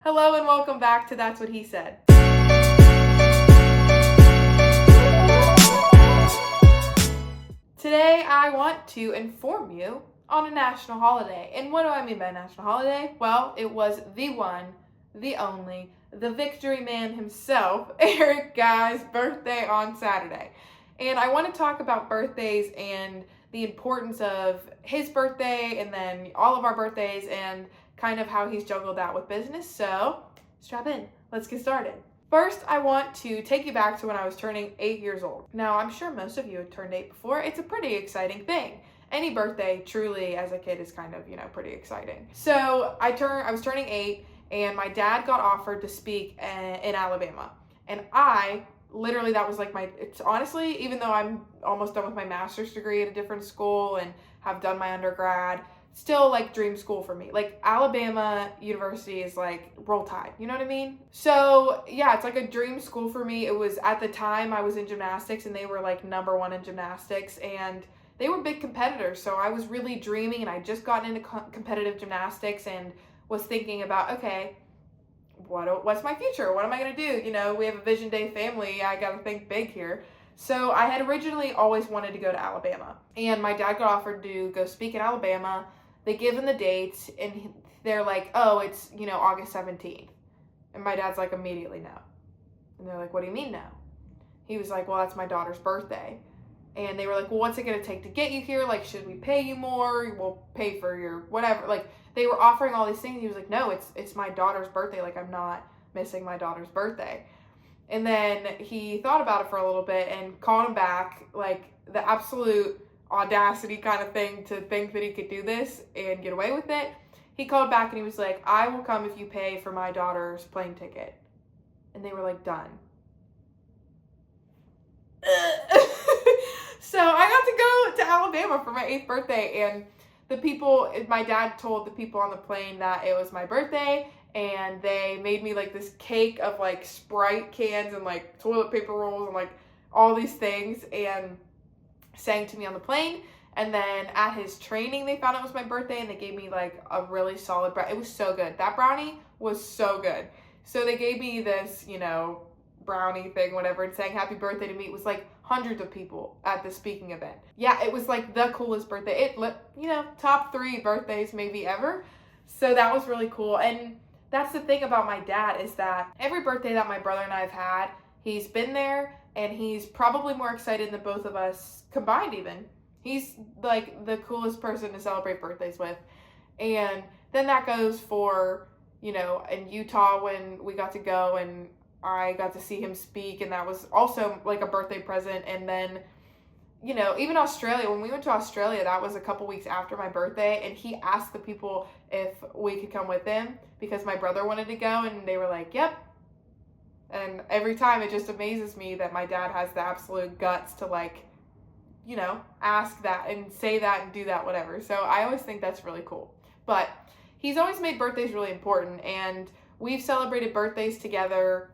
Hello and welcome back to That's What He Said. Today I want to inform you on a national holiday. And what do I mean by national holiday? Well, it was the one, the only, the victory man himself, Eric Guy's birthday on Saturday. And I want to talk about birthdays and the importance of his birthday and then all of our birthdays and kind of how he's juggled that with business. So strap in, let's get started. First, I want to take you back to when I was turning 8 years old. Now, I'm sure most of you had turned 8 before. It's a pretty exciting thing. Any birthday, truly, as a kid, is kind of, pretty exciting. So I was turning 8, and my dad got offered to speak in Alabama. And literally, that was like it's honestly, even though I'm almost done with my master's degree at a different school and have done my undergrad, still like dream school for me. Like Alabama University is like roll tide, you know what I mean? So yeah, it's like a dream school for me. It was at the time I was in gymnastics and they were like number one in gymnastics and they were big competitors. So I was really dreaming and I just gotten into competitive gymnastics and was thinking about, okay, what's my future? What am I going to do? We have a Vision Day family. I got to think big here. So I had originally always wanted to go to Alabama and my dad got offered to go speak in Alabama. They give him the dates and they're like, oh, it's, August 17th. And my dad's like, immediately no. And they're like, what do you mean no? He was like, well, that's my daughter's birthday. And they were like, well, what's it going to take to get you here? Like, should we pay you more? We'll pay for your whatever. Like, they were offering all these things. He was like, no, it's my daughter's birthday. Like, I'm not missing my daughter's birthday. And then he thought about it for a little bit and called him back, like the absolute audacity kind of thing to think that he could do this and get away with it. He called back and he was like, I will come if you pay for my daughter's plane ticket. And they were like, done. So I got to go to Alabama for my 8th birthday and my dad told the people on the plane that it was my birthday and they made me like this cake of like Sprite cans and like toilet paper rolls and like all these things and sang to me on the plane. And then at his training they found it was my birthday and they gave me like a really solid brownie. It was so good. That brownie was so good. So they gave me this, brownie thing, whatever, and saying happy birthday to me. It was like hundreds of people at the speaking event. Yeah, it was like the coolest birthday. Top 3 birthdays maybe ever. So that was really cool. And that's the thing about my dad is that every birthday that my brother and I have had, he's been there and he's probably more excited than both of us combined even. He's like the coolest person to celebrate birthdays with. And then that goes for, in Utah when we got to go and I got to see him speak and that was also like a birthday present. And then, even Australia, when we went to Australia, that was a couple weeks after my birthday and he asked the people if we could come with him because my brother wanted to go and they were like, yep. And every time it just amazes me that my dad has the absolute guts to like, ask that and say that and do that, whatever. So I always think that's really cool. But he's always made birthdays really important and we've celebrated birthdays together,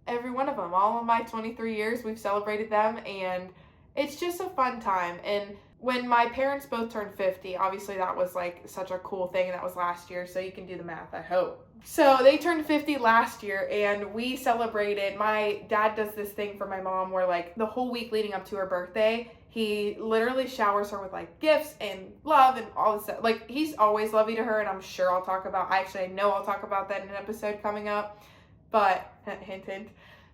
every one of them. All of my 23 years, we've celebrated them and it's just a fun time. And when my parents both turned 50, obviously that was like such a cool thing and that was last year, so you can do the math, I hope. So they turned 50 last year and we celebrated. My dad does this thing for my mom where like the whole week leading up to her birthday, he literally showers her with like gifts and love and all this stuff. Like he's always lovey to her and I'm sure I know I'll talk about that in an episode coming up. But hint, hint.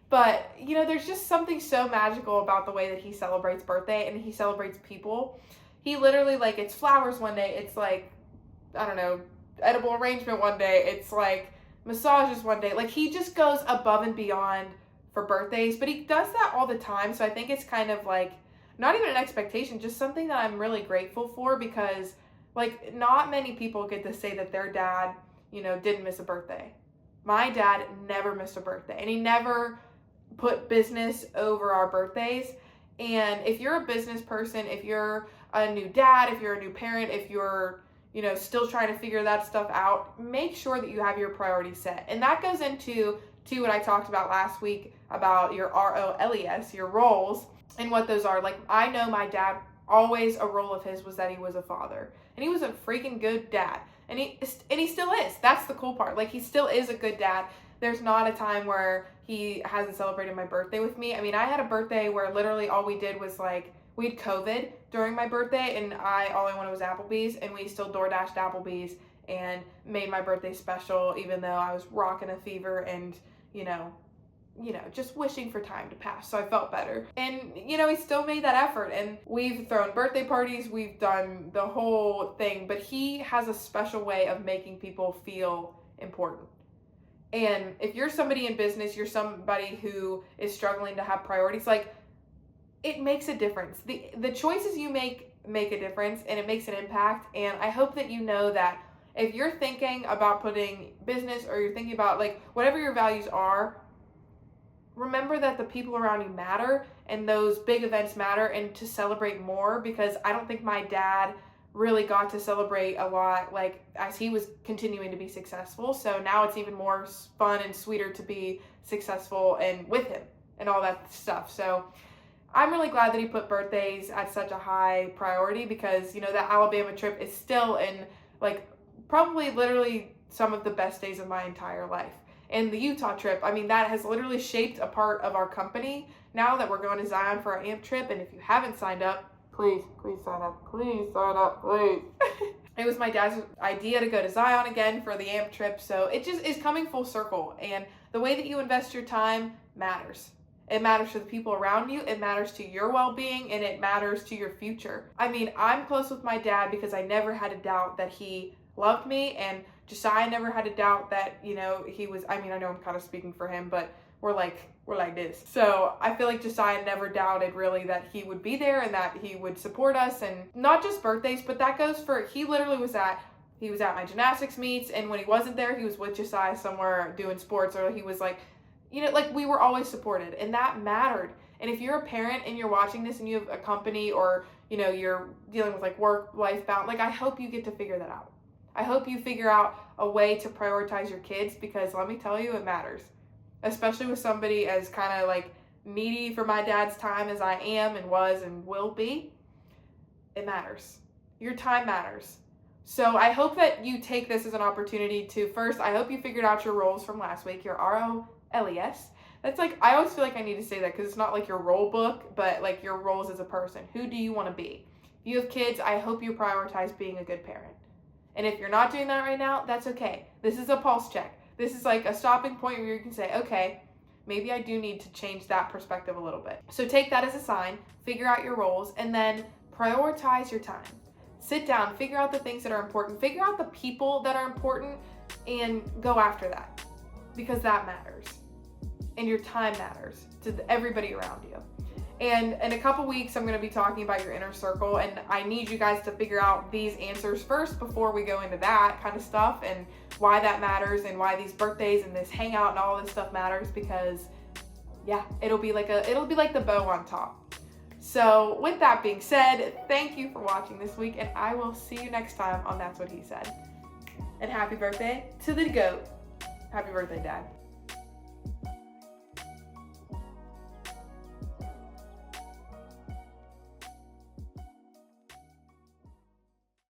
But, there's just something so magical about the way that he celebrates birthday and he celebrates people. He literally, like, it's flowers one day. It's, like, I don't know, edible arrangement one day. It's, like, massages one day. Like, he just goes above and beyond for birthdays. But he does that all the time. So I think it's kind of, like, not even an expectation, just something that I'm really grateful for because, like, not many people get to say that their dad, didn't miss a birthday. My dad never missed a birthday. And he never put business over our birthdays. And if you're a business person, if you're a new dad, if you're a new parent, if you're, still trying to figure that stuff out, make sure that you have your priorities set. And that goes into what I talked about last week about your ROLES, your roles, and what those are. Like, I know my dad, always a role of his was that he was a father. And he was a freaking good dad. And he still is. That's the cool part. Like, he still is a good dad. There's not a time where he hasn't celebrated my birthday with me. I mean, I had a birthday where literally all we did was like, we had COVID during my birthday, and all I wanted was Applebee's, and we still DoorDashed Applebee's and made my birthday special, even though I was rocking a fever and, just wishing for time to pass, so I felt better. And, he still made that effort, and we've thrown birthday parties, we've done the whole thing, but he has a special way of making people feel important. And if you're somebody in business, you're somebody who is struggling to have priorities, like, it makes a difference. The choices you make a difference, and it makes an impact. And I hope that you know that if you're thinking about putting business, or you're thinking about like whatever your values are, remember that the people around you matter, and those big events matter, and to celebrate more, because I don't think my dad really got to celebrate a lot, like, as he was continuing to be successful. So now it's even more fun and sweeter to be successful and with him and all that stuff. So I'm really glad that he put birthdays at such a high priority, because, that Alabama trip is still in, like, probably literally some of the best days of my entire life. And the Utah trip, I mean, that has literally shaped a part of our company now that we're going to Zion for our AMP trip. And if you haven't signed up, please sign up. Please sign up, please. It was my dad's idea to go to Zion again for the AMP trip. So it just is coming full circle. And the way that you invest your time matters. It matters to the people around you, it matters to your well-being, and it matters to your future. I mean, I'm close with my dad because I never had a doubt that he loved me, and Josiah never had a doubt that, he was, I mean, I know I'm kind of speaking for him, but we're like this. So I feel like Josiah never doubted really that he would be there and that he would support us, and not just birthdays, but that goes for, he literally was at my gymnastics meets, and when he wasn't there, he was with Josiah somewhere doing sports, or he was like, we were always supported, and that mattered. And if you're a parent and you're watching this and you have a company, or, you're dealing with like work-life balance, like, I hope you get to figure that out. I hope you figure out a way to prioritize your kids, because let me tell you, it matters. Especially with somebody as kind of like needy for my dad's time as I am and was and will be. It matters. Your time matters. So I hope that you take this as an opportunity to, first, I hope you figured out your roles from last week, your ROLES. That's like, I always feel like I need to say that because it's not like your role book, but like your roles as a person. Who do you want to be? If you have kids, I hope you prioritize being a good parent. And if you're not doing that right now, that's okay. This is a pulse check. This is like a stopping point where you can say, okay, maybe I do need to change that perspective a little bit. So take that as a sign, figure out your roles, and then prioritize your time. Sit down, figure out the things that are important, figure out the people that are important, and go after that, because that matters. And your time matters to everybody around you. And in a couple weeks, I'm going to be talking about your inner circle, and I need you guys to figure out these answers first before we go into that kind of stuff, and why that matters, and why these birthdays and this hangout and all this stuff matters, because yeah, it'll be like the bow on top. So with that being said, thank you for watching this week, and I will see you next time on That's What He Said. And happy birthday to the GOAT. Happy birthday, Dad.